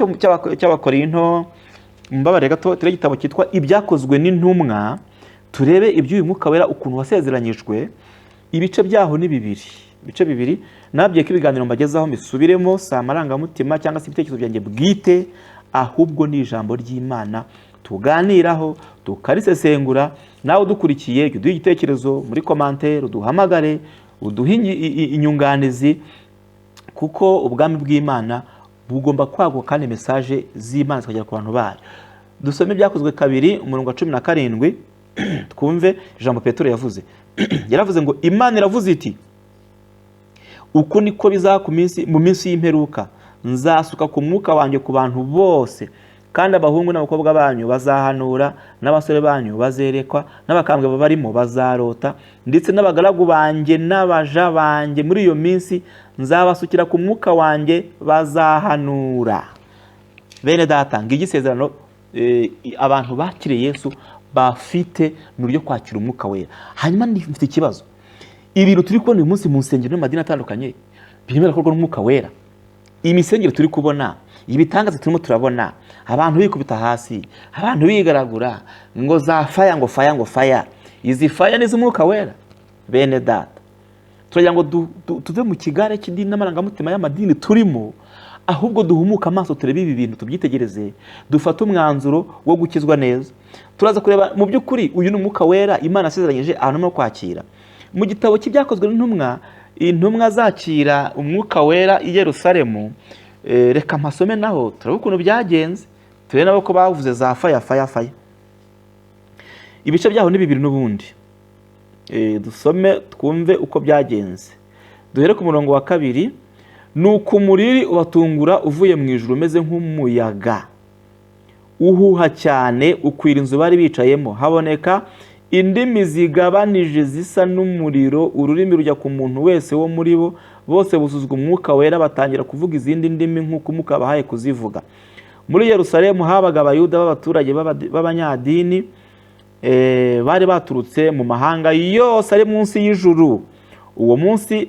cy'Abakorinto, mbabare gato, turebe igitabo cyitwa Ibyakozwe n'Intumwa, turebe iby'uyu mwuka wera ukuntu wasezeranyijwe. Ibice byaho ni bibiri. Nabwiye ko ibiganiro mbagezaho mbisubiremo, si amarangamutima cyangwa se ibitekerezo byanjye bwite, ahubwo ni ijambo ry'Imana tuganiraho, tukarisesengura. Nawe udukurikiye jya uduha igitekerezo muri commentaire, uduhamagare, uduhe inyunganizi, kuko ubwami bw'Imana bugomba kwaguka kandi message z'Imana zikagera ku bantu bayo. Dusome Ibyakozwe 2:17 twumve ijambo Petero yavuze. Yaravuze ngo Imana iravuze iti, uku niko bizaba mu minsi y'imperuka, nzasuka ku mwuka wanjye ku bantu bose, kandi abahungu n'abakobwa banyu bazahanura, n'abasore banyu bazerekwa, n'abakambwe babarimo bazarota, ndetse n'abagaragu banjye n'abaja banjye muri iyo minsi nzabasukira ku mwuka wanjye bazahanura. bene data ngo igisezerano abantu bakiriye Yesu bafite mu buryo kwakira umwuka wera. Hanyuma mfite ikibazo, ibintu turi kubona uyu munsi mu nsengero n'amadini atandukanye birimo birakorwa n'umwuka wera. Iyi misengero turi kubona, ibitangaza turimo turabona, abantu bikubita hasi, abantu bigaragura ngo za faya ngo faya ngo faya, izi faya ni iz'umwuka wera. Bene data, turagira ngo tuve mu kigare cy'idini n'amarangamutima y'amadini turimo, ahubwo duhumuka amaso turebe ibi bintu tubyitegereze, dufate umwanzuro wo gukizwa neza. Turaza kureba mu by'ukuri uyu ni umwuka wera Imana yasezeranyije abantu no kwakira. Mu gitabo cy'ibyakozwe n'intumwa, intumwa zakira umwuka wera i Yerusalemu, reka mpasome naho turebe ukuntu byagenze, turebe nabo ko bavuze za faya faya faya. Ibice byaho ni bibiri n'ubundi, dusome twumve uko byagenze. Duhere ku murongo wa 2. Nuko umuriri ubatungura uvuye mu ijuru umeze nk'umuyaga uhuha cyane ukwira inzu bari bicayemo, haboneka indimi zigabanije zisa n'umuriro, ururimi rujya ku muntu wese wo muri bo, bose buzuzwa umwuka wera batangira kuvuga izindi ndimi nk'uko umwuka abahaye kuzivuga. Muri Yerusalemu habaga abayuda b'abaturage b'abanyadini bari baturutse mu mahanga yose ari munsi y'ijuru. Uwo munsi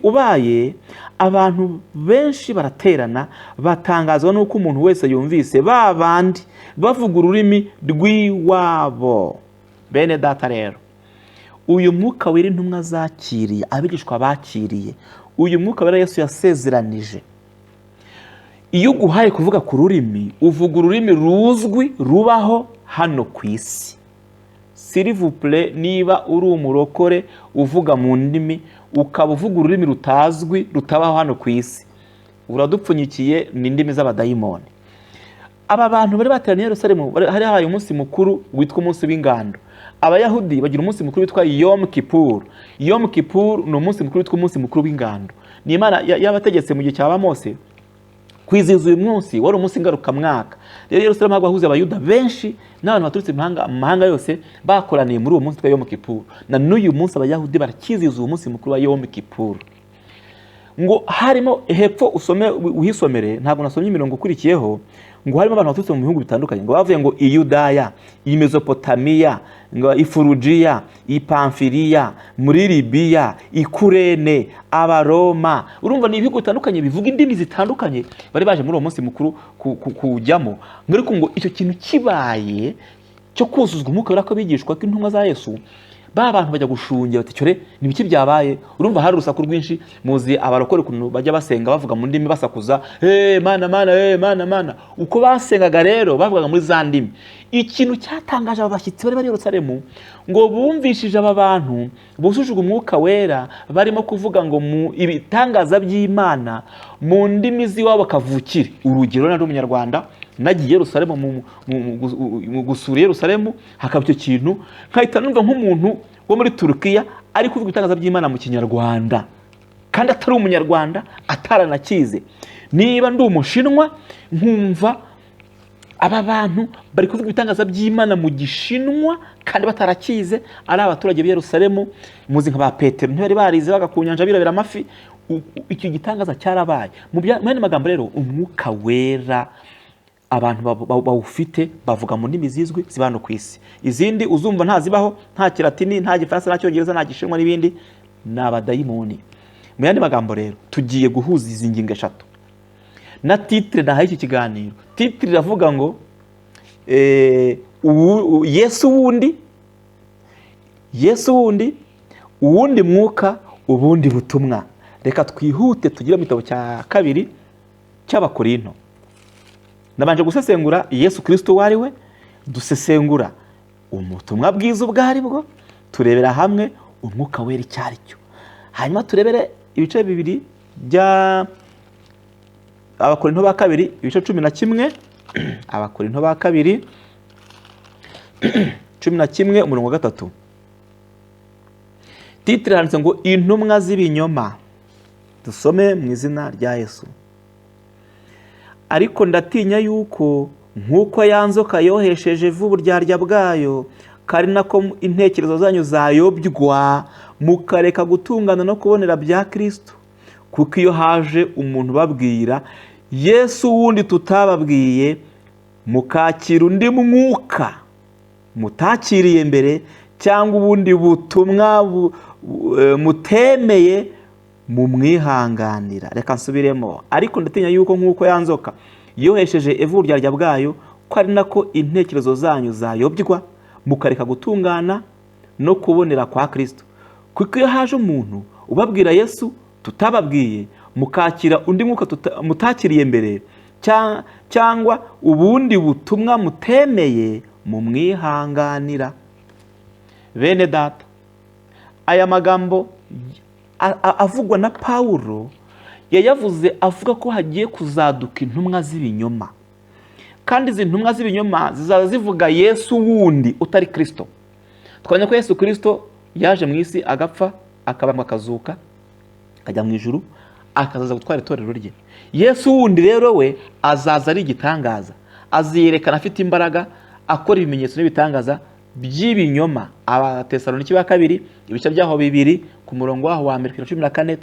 ubaye abantu benshi baraterana, batangazwa n'uko umuntu wese yumvise ba bandi bavuga ururimi rw'iwabo. Bene data rero, uyu mwuka wera intumwa zakiriye, abigishwa bakiriye, uyu mwuka wera Yesu yasezeranije. Iyo uguhaye kuvuga ku rurimi, uvuga ururimi ruzwi rubaho hano ku isi. S'il vous plaît, niba uri umurokore uvuga mu ndimi, ukaba uvuga ururimi rutazwi rutabaho hano ku isi, uradupfunyikiye ni indimi z'abadayimoni. Aba bantu bari bateraniye i Yerusalemu, hari habaye umunsi mukuru witwa umunsi w'ingando. Abayahudi bagira umunsi mukuru witwa Yom Kippur. Yom Kippur ni umunsi mukuru witwa umunsi mukuru w'ingando. Ni Imana yabategetse mu gihe cya Mose kwizihiza uyu munsi, wari umunsi ngarukamwaka. Rero Yerusalemu habahuze abayuda benshi n'abantu baturutse mu mahanga yose bakoraniye muri uwo munsi wa Yom Kippur. Na n'uyu munsi abayahudi barakizihiza uwo munsi mukuru wa Yom Kippur. Ngo harimo hepfo uhisomere, ntabwo nasomye imirongo ukurikiyeho, ngo harimo abantu baturutse mu bihugu bitandukanye, ngo bavuye ngo i Yudaya, i Mesopotamiya, ngo i Furugiya, i Pamfiliya, muri Libiya, i Kurene, Abaroma. Urumva ni ibihugu bitandukanye bivuga indimi zitandukanye bari baje muri uwo munsi mukuru kujyamo. Ngo icyo kintu kibaye cyo kuzuzwa umwuka wera ko bigishwa ko intumwa za Yesu, ba bantu bajya gushungira bati cyore ni biki byabaye. Urumva hari urusaku rwinshi, muzi abarokore ukuntu bajya basenga bavuga mu ndimi basakuza, mana mana, mana mana. Uko basengaga rero bavugaga muri za ndimi. Ikintu cyatangaje aba bashyitsi bari i Yerusalemu, ngo bumvishije aba bantu buzujwe umwuka wera barimo kuvuga ngo mu ibitangaza by'Imana mu ndimi z'iwabo kavukire. Urugero nari umunyarwanda nagiye Yerusalemu mu gusura Yerusalemu, hakaba icyo kintu nkahita numva nk'umuntu wo muri Turukiya ari kuvuga ibitangaza by'Imana mu Kinyarwanda kandi atari umunyarwanda, ataranakize. Niba ndi umushinwa nkumva aba bantu bari kuvuga ibitangaza by'Imana mu gishinwa kandi batarakize, ari abaturage b'i Yerusalemu. Muzi nka ba Petero ntibari barize bagakunyanja birabira amafi. Icyo gitangaza cyarabaye. Mu magambo rero, umwuka wera abantu bawufite bavuga mu ndimi zizwi zibano ku isi. Izindi uzumva ntazibaho, nta Kilatini, nta Gifaransa, nta Cyongereza, nta Gishinwa n'ibindi, ni abadayimoni. Mu yandi magambo rero, tugiye guhuza izi ngingo eshatu na titre nahaye iki kiganiro. Titre iravuga ngo Yesu wundi, uwundi mwuka, ubundi butumwa. Reka twihute tugire mu gitabo cya 2 cy'Abakorinto. Nabanje gusesengura Yesu Kristo wari we, dusesengura umutumwa bwiza ubwari bwo, turebera hamwe umwuka wera icyari cyo. Hanyuma turebere ibice bibiri bya Abakorinto ba 2 ibice 11. Abakorinto ba 2 11 umurongo wa 3. Titre handitse ngo intumwa z'ibinyoma. Dusome mu izina rya Yesu. Ariko ndatinya yuko nk'uko yanzoka yohesheje ivu ryarya bwayo, kari nako intekerezo zanyu zayobywa mukareka gutungana no kubonera bya Kristo. Kuko iyo haje umuntu babwira Yesu wundi tutababwiye mukakira undi mwuka mutakiriye mbere, cyangwa ubundi butumwa mutemeye mumwihanganira. Reka nsubiremo. Ariko ndatinya yuko nk'uko yanzoka yohesheje Eva uburyarya bwayo, ko ari nako intekerezo zanyu zayobywa mukareka gutungana no kubonera kwa Kristo. Kuko iyo haje umuntu ubabwira Yesu tutababwiye, mukakira undi mwuka mutakiriye mbere, cyangwa ubundi butumwa mutemeye mumwihanganira. Bene data, aya magambo avugwa na Pawulo yayavuze avuga ko hagiye kuzaduka intumwa z'ibinyoma, kandi izi ntumwa z'ibinyoma zizaza zivuga Yesu wundi utari Kristo. Twabonye ko Yesu Kristo yaje mu isi agapfa, akabambwa, akazuka, akajya mu ijuru, akazaza gutwara itorero rye. Yesu wundi rero we azaza ari igitangaza, aziyerekana afite imbaraga, akora ibimenyetso n'ibitangaza by'ibinyoma. Abatesalonike ba kabiri ibice byaho 2 ku murongo waho wa 14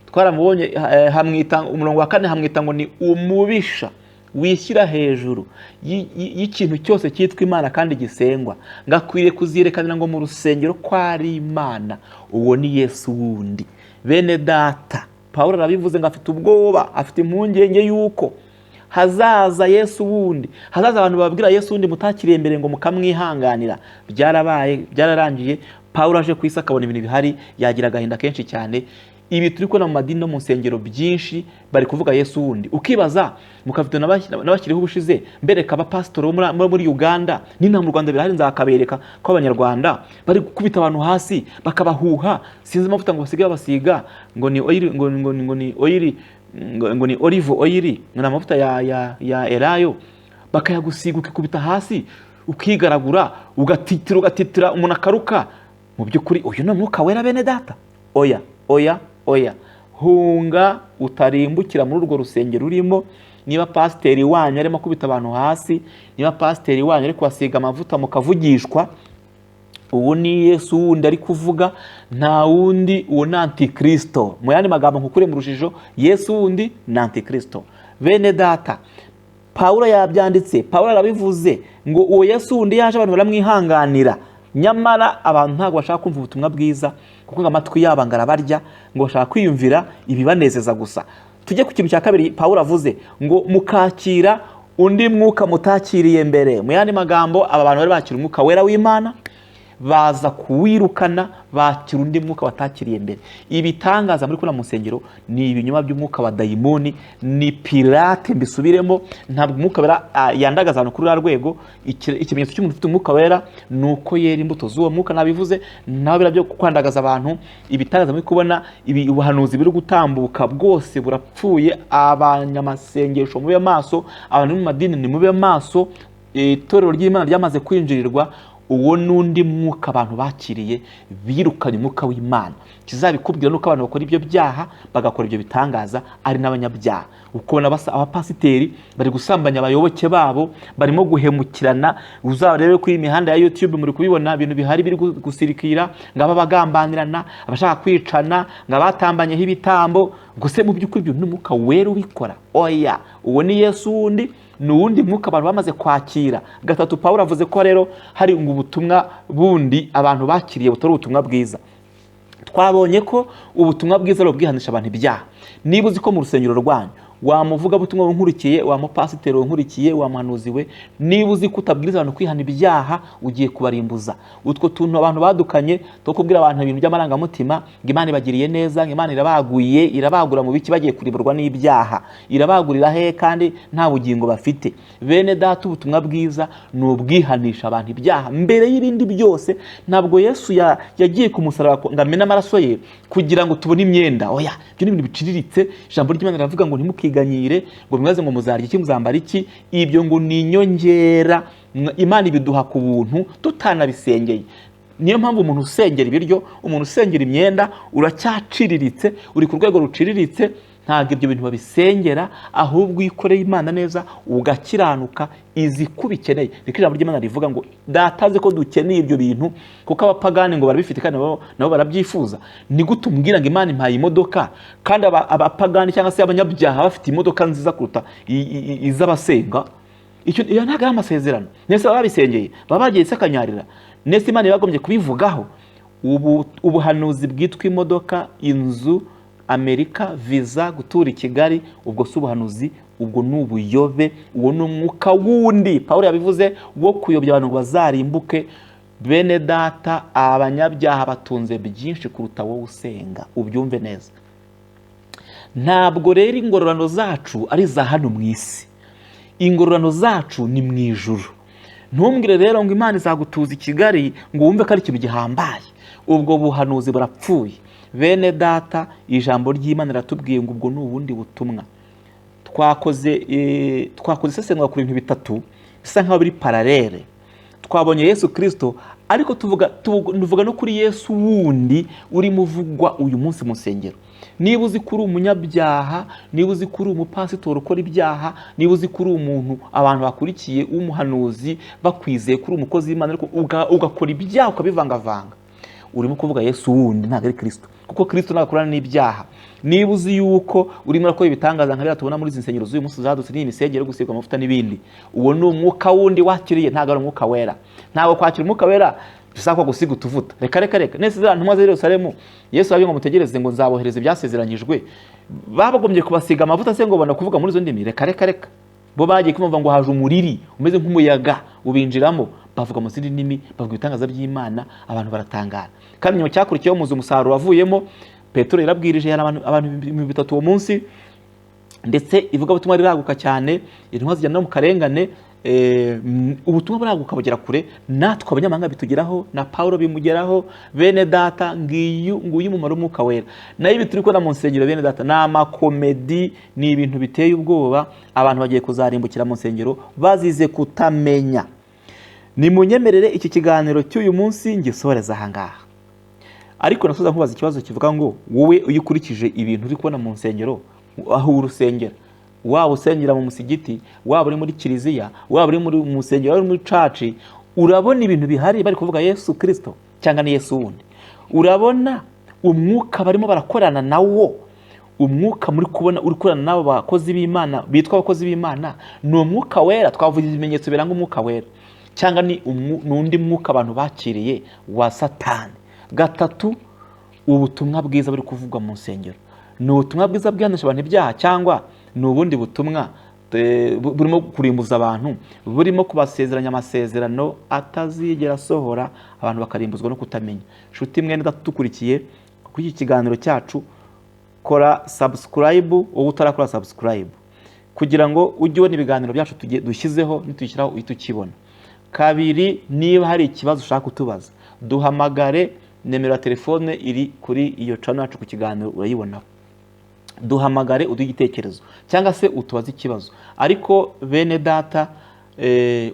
twaramubonye hamwita umurongo wa 4 hamwita ngo ni umubisha wishyira hejuru y'ikintu cyose cyitwa Imana kandi gisengwa, ngakwiriye kuzirekanira ngo mu rusengero kwa ari Imana. Uwo ni Yesu wundi. Bene data, Pawulo arabivuze ngo afite ubwoba, afite impungenge yuko hazaza Yesu wundi, hazaza abantu babwira Yesu wundi mutakiriye mbere ngo mukamwihanganira. Byarabaye, byararangiye. Pawulo aje kwisa akabona ibintu bihari, yagira agahinda kenshi cyane. Ibi turi kubona mu madini no mu nsengero byinshi bari kuvuga Yesu wundi, ukibaza mukafite n'abakiriho ubushize mbereka abapasitoro muri Uganda n'ina mu Rwanda birahari, nzakabereka ko abanyarwanda bari gukubita abantu hasi bakabahuha, sinzi amavuta ngo basiga basiga ngo ni oil, ngo ni oil, ngo ni olive oil, ngo na amavuta ya elayo, bakayagusiga ukikubita hasi ukigaragura ugatitira umuntu akaruka. Mu by'ukuri uyu ni umwuka wera. Bene data, oya oya oya, hunga utarimbukira muri urwo rusengero urimo. Niba pasiteri wanyu arimo kubita abantu hasi, niba pasiteri wanyu ari kubasiga amavuta mukavugishwa, uwo ni Yesu wundi ari kuvuga, nta wundi. Uwo ni Antikristo. Mu yandi magambo nkukure mu rujijo, Yesu wundi ni Antikristo. Bene data, Pawulo yabyanditse, Pawulo arabivuze ngo uwo Yesu wundi yaje abantu baramwihanganira, nyamara abantu ntabwo bashaka kumva ubutumwa bwiza, kuko ngo amatwi yabo ngarabarya, ngo bashaka kwiyumvira ibibanezeza gusa. Tujye ku kintu cya kabiri Pawulo avuze ngo mukakira undi mwuka mutakiriye mbere. Mu yandi magambo, aba bantu bari bakira umwuka wera w'Imana, baza kuwirukana, bakira undi mwuka batakiriye mbere. Ibitangaza muri kuna mu nsengero ni ibinyoma by'umwuka wa dayimoni, ni pirate. Mbisubiremo, ntabwo umwuka wera yandagaza abantu kuri rwego. Ikimenyetso cy'umuntu ufite umwuka wera nuko yera imbuto z'uwo mwuka. Nabivuze naho birabyo kwandagaza abantu. Ibitangaza muri kubona, ubuhanuzi biri gutambuka bwose burapfuye. Abanyamasengesho mube maso, abantu mu madini ni mube maso. Itorero ry'Imana ryamaze kwinjirirwa. Uwo nundi mwuka abantu bakiriye, birukanye umwuka w'Imana. Kizabikubwira nuko abantu bakora ibyo byaha bagakora ibyo bitangaza ari n'abanyabyaha. Ukubona abapasiteri bari gusambanya abayoboke babo, barimo guhemukirana. Uzarebe kuri imihanda ya YouTube muri kubibona ibintu bihari biri gusirikira, ngaba bagambanirana, abashaka kwicana, ngabatambanyeho ibitambo. Guse mu by'ukuri ibyo n'umwuka wera ubikora. Oya, uwo ni Yesu wundi, nuwundi mwuka abantu bamaze kwakira. Gatatu, Pawulo avuze ko rero hari ubutumwa bundi abantu bakiriye butari ubutumwa bwiza. Twabonye ko ubutumwa bwiza ari ubwihanisha abantu ibyaha. Niba uzi ko mu rusengero rwanyu wamuvuga butumwa nkurikiye, wa mupasiteri nkurikiye, wa muhanuzi we, niba uzi ko utabwiriza abantu kwihana ibyaha, ugiye kubarimbuza. Utwo tuntu abantu badukanye two kubwira abantu ibintu by'amarangamutima, ngo Imana ibagiriye neza, ngo Imana irabaguye, irabagura mu biki bagiye kuriburwa n'ibyaha, irabagurira he kandi nta bugingo bafite. Bene data, ubutumwa bwiza ni ubwihanisha abantu ibyaha mbere y'ibindi byose. Ntabwo Yesu yagiye ku musaraba ngo amene amaraso ye kugira ngo tubone imyenda. Oya, ibyo ni ibintu biciriritse. Ijambo ry'Imana riravuga ngo ntimukiganyire ngo mwaze ngo muzarya iki muzambara iki. Ibyo ngo ni inyongera. Imana ibiduha ku buntu tutanabisengeye. Niyo mpamvu umuntu usengera ibiryo, umuntu usengera imyenda, uracyaciriritse, uri ku rwego ruciriritse. ntabwo ibyo bintu babisengera, ahubwo iyo ukoreye Imana neza ugakiranuka izi ko ubikeneye. Niko ijambo ry'Imana rivuga ngo data azi ko dukeneye ibyo bintu, kuko abapagani ngo barabifite kandi nabo barabyifuza. Ni gute umbwira ngo Imana impaye imodoka kandi abapagani cyangwa se abanyabyaha bafite imodoka nziza kuruta iz'abasenga? Iyo ntabwo ari amasezerano. Nese baba babisengeye, baba bagiye sekanyarira. Nese Imana yagombye kubivugaho. Ubuhanuzi bwitwa imodoka, inzu, Amerika, visa, gutura i Kigali, ubwo si ubuhanuzi, ubwo ni ubuyobe, uwo ni umwuka wundi Pawulo yabivuze wo kuyobya abantu ngo bazarimbuke. Bene data, abanyabyaha batunze byinshi kuruta wowe usenga, ubyumve neza. Ntabwo rero ingororano zacu ari za hano mu isi, ingororano zacu ni mu ijuru. Ntumbwire rero ngo Imana izagutuza i Kigali ngo wumve ko ari ikintu gihambaye. Ubwo buhanuzi burapfuye. Bene data, ijambo ry'Imana riratubwiye ngo ubwo ni ubundi butumwa. Twakoze isesengura ku bintu bitatu bisa nkaho biri paralele. Twabonye Yesu Kristo, ariko tuvuga no kuri Yesu wundi urimo uvugwa uyu munsi mu nsengero. Niba uzi kuri umunyabyaha, niba uzi kuri umupasitori ukora ibyaha, niba uzi kuri umuntu abantu bakurikiye umuhanuzi bakwizeye kuri umukozi w'Imana, ariko ugakora ibyaha ukabivangavanga, urimo kuvuga Yesu wundi, ntabwo ari Kristo. Kuko Kristo ntakorana n'ibyaha. Niba uzi yuko urimo urakora ibitangaza nka biriya tubona muri izi nsengero z'uyu munsi zadutse n'imisengero yo gusigwa amavuta n'ibindi, uwo ni umwuka wundi wakiriye, ntabwo ari umwuka wera. Ntabwo kwakira umwuka wera bisaba gusiga utuvuta. Reka nese za ntumwa z'i Yerusalemu Yesu yabiye ngo mutegereze ngo nzabohereza ibyasezeranyijwe, babagombye kubasiga amavuta se ngo bana kuvuga muri izo ndimi? Reka bo bagiye kumva ngo haje umuriri umeze nk'umuyaga ubinjiramo, bavuga mu zindi ndimi, bavuga ibitangaza by'Imana, abantu baratangara. Kandi nyuma cyakurikiyeho muzi umusaruro wavuyemo. Petero yarabwirije abantu 3,000 uwo munsi, ndetse ivugabutumwa riraguka cyane, intumwa zijyana no mu karengane. Ubutumwa buraguka bugera kure, natwe abanyamahanga bitugeraho, na Pawulo bimugeraho. Bene data, nguyu umumaro w'umwuka wera. Nayo ibi turi kubona mu nsengero bene data ni amakomedi, ni ibintu biteye ubwoba. Abantu bagiye kuzarimbukira mu nsengero bazize kutamenya. Nimunyemerere iki kiganiro cy'uyu munsi ngisoreza ahangaha, ariko nasoza nkubaza ikibazo kivuga ngo wowe uyikurikije ibintu uri kubona mu nsengero, aho urusengera, waba usengera mu musigiti, waba uri muri kiliziya, waba uri mu musengero, waba uri muri church, urabona ibintu bihari bari kuvuga Yesu Kristo cyangwa ni Yesu wundi? Urabona umwuka barimo barakorana nawo, umwuka muri kubona uri kurana nabo bakozi b'Imana bitwa abakozi b'Imana, ni umwuka wera? Twavuze ibimenyetso biranga umwuka wera, cyangwa ni undi mwuka abantu bakiriye wa Satani? Gatatu, ubutumwa bwiza buri kuvugwa mu nsengero, ni ubutumwa bwiza bwihanisha abantu ibyaha, cyangwa ni ubundi butumwa burimo kurimbuza abantu, burimo kubasezeranya amasezerano atazigera asohora, abantu bakarimbuzwa no kutamenya? Nshuti mwene dukurikiye kuri iki kiganiro cyacu, kora subscribe, wowe utarakora subscribe, kugira ngo ujye ubona ibiganiro byacu dushyizeho, nituyishyiraho uhite ukibona. Kabiri, niba hari ikibazo ushaka kutubaza, duhamagare. Nimero ya telefone iri kuri iyo channel yacu ku kiganiro urayibonaho. Duhamagare uduhe igitekerezo cyangwa se utubaze ikibazo. Ariko bene data,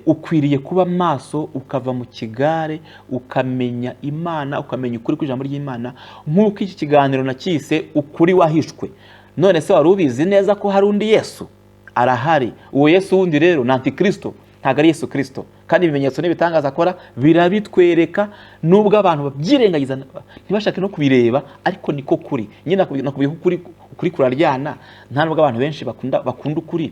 ukwiriye kuba maso, ukava mu kigare, ukamenya Imana, ukamenya ukuri kw'ijambo ry'Imana, nk'uko iki kiganiro nakise ukuri wahishwe. None se wari ubizi neza ko hari undi Yesu? Arahari. Uwo Yesu wundi rero ni Antikristo, ntabwo ari Yesu Kristo. Kandi ibimenyetso n'ibitangaza akora birabitwereka, nubwo abantu babyirengagiza ntibashake no kubireba, ariko niko kuri. Nyine nakubiye ukuri kuraryana, nta nubwo abantu benshi bakunda ukuri.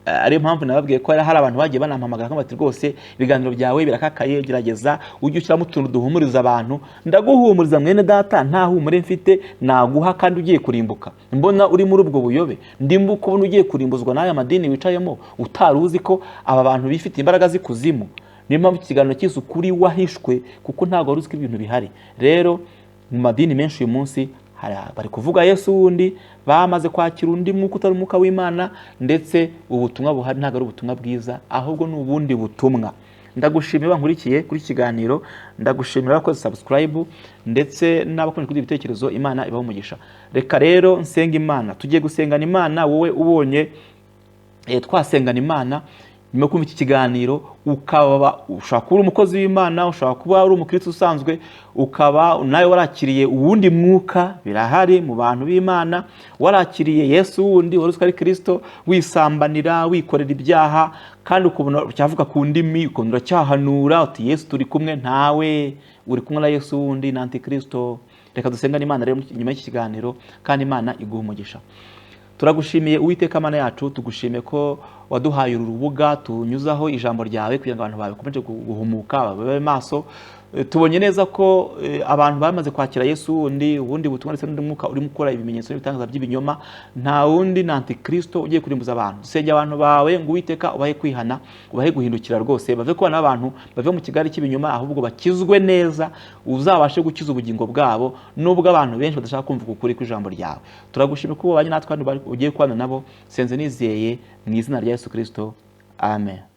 Ariyo mpamvu nababwiye ko hari abantu bagiye banampamagara bati rwose ibiganiro byawe birakakaye, gerageza ujye ushyiramo utuntu duhumuriza abantu. Ndaguhumuriza mwene data, nta humure mfite naguha kandi ugiye kurimbuka. Mbona uri muri ubwo buyobe, ndimba ukubona ugiye kurimbuzwa n'aya madini wicayemo, utaruzi ko aba bantu bifite imbaraga z'ikuzimu. Niyo mpamvu ikiganiro cy'isi ukuri wahishwe, kuko ntabwo wari uzi ko ibintu bihari. Rero mu madini menshi uyu munsi bari kuvuga Yesu wundi, bamaze kwakira undi mwuka utari umwuka w'Imana, ndetse ubutumwa buhari ntabwo ari ubutumwa bwiza, ahubwo ni ubundi butumwa. Ndagushimiye bankurikiye kuri kiganiro, ndagushimira abakoze subscribe, ndetse n'abakomeje kugira ibitekerezo. Imana ibaho umugisha. Reka rero nsenga Imana, tugiye gusengana Imana. Wowe ubonye twasengana Imana, nyuma yo kumva iki kiganiro ukaba ushobora kuba uri umukozi w'Imana, ushobora kuba uri umukristo usanzwe, ukaba nawe warakiriye uwundi mwuka, birahari mu bantu b'Imana, warakiriye Yesu wundi wari uzwi ari Kristo, wisambanira, wikorera ibyaha, kandi ukubona cyavuga ku ndimi, ukongera cyahanura uti Yesu turi kumwe, ntawe uri kumwe na Yesu wundi na Antikristo. Reka dusengane Imana rero nyuma y'iki kiganiro, kandi Imana iguha umugisha. Turagushimiye Uwiteka Mana yacu, tugushimiye ko waduhaye urubuga tunyuzaho ijambo ryawe kugira ngo abantu bawe bakomeje guhumuka, babe maso. Tubonye neza ko abantu bamaze kwakira Yesu wundi, ubundi butumwa ndetse n'undi mwuka urimo gukora ibimenyetso n'ibitangaza by'ibinyoma, nta wundi na Antikristo ugiye kurimbuza abantu. Dusengera abantu bawe ngo Uwiteka ubahe kwihana, ubahe guhindukira rwose, bave kubana n'abantu, bave mu kigali cy'ibinyoma, ahubwo bakizwe neza, uzabashe gukiza ubugingo bwabo, nubwo abantu benshi badashaka kumva ukuri kw'ijambo ryawe. Turagushimira ko ubanye natwe kandi ugiye kubana nabo, senze nizeye mu izina rya Yesu Kristo, amen.